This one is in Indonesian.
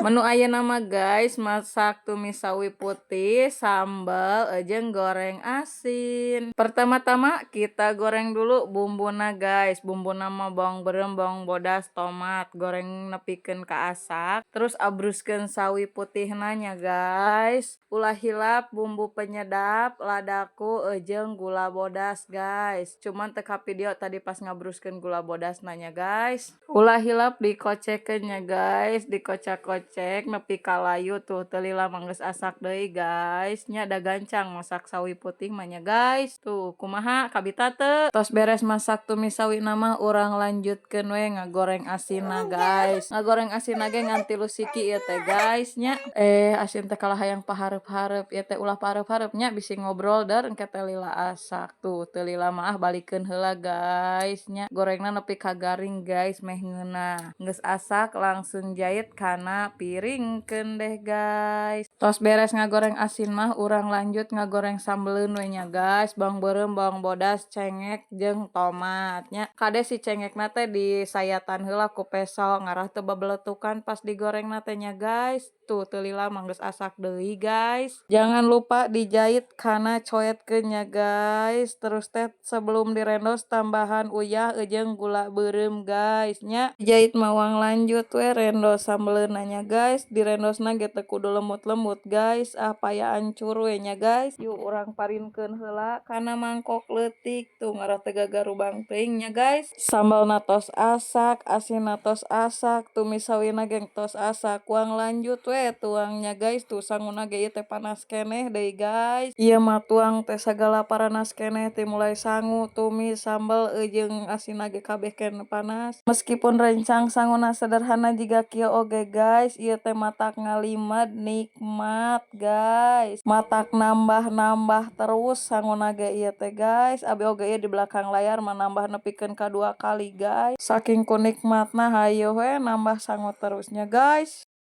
Menu ayeuna mah guys, masak tumis sawi putih, sambal, jeung goreng asin. Pertama-tama kita goreng dulu bumbuna guys. Bumbuna mah bawang berem, bawang bodas, tomat, goreng nepikeun ka asak. Terus abruskeun sawi putih nanya guys. Ulah hilap bumbu penyedap, ladaku, jeung gula bodas guys. Cuman teu video tadi pas ngabruskeun gula bodas nanya guys. Ulah hilap dikocekeunnya guys, dikocak-kocek nepi ka layu tuh teu lila manggeus asak deui guys. Nya da gancang masak sawi putih mah nya guys. Tuh kumaha kabita teu? Tos beres masak tumis sawi mah urang lanjutkeun we ngagoreng asinna guys. Ngagoreng asinna ge ngan 3 siki ieu teh guys nya. Asin teh kalah hayang pahareup-hareup, ieu teh ulah pahareup-hareup nya bisi ngobrol dar engke teh lila asak. Tuh teu lila mah balikeun heula guys nya. Gorengna nepi ka garing guys meh ngeunah. Geus asak langsung jahit kana piringkeun deh guys. Tos beres ngagoreng asin mah urang lanjut ngagoreng sambeleun we nya guys. Bawang beureum, bawang bodas, cengek jeung tomat nya. Kade si cengekna teh disayatan heula ku peso ngarah teu babeletukan pas digorengna teh nya guys. Tuh teu lila manggeus asak deui guys. Jangan lupa dijahit kana coetkeun nya guys. Terus teh sebelum direndos tambahan uyah jeung gula beureum guys nya. Dijahit mawang lanjut we rendos sambeleunna nya guys. Direndosna ge teu kudu lemut-lemut guys. Paya ancur we nya guys. Yuk urang parinkeun heula kana mangkok leutik. Tuh ngarah teu gagarubang teuing nya guys. Sambalna tos asak, asinna tos asak, tumis sawina ge tos asak. Kuang lanjut we tuangnya guys. Tuh sanguna ge ieu teh panas keneh deui guys. Ieu mah tuang teh sagala paranas keneh ti mulai sangu, tumis, sambal, jeung asinna ge kabeh keneh panas. Meskipun rencang sanguna sederhana jiga kieu oge guys, ieu teh matak ngalimed nikmat guys. Matak nambah-nambah terus sanguna ge ieu teh guys. Abi oge ieu di belakang layar mah nambah nepikeun ka 2 kali guys. Saking ku nikmatna hayu we nambah sangu terusnya guys.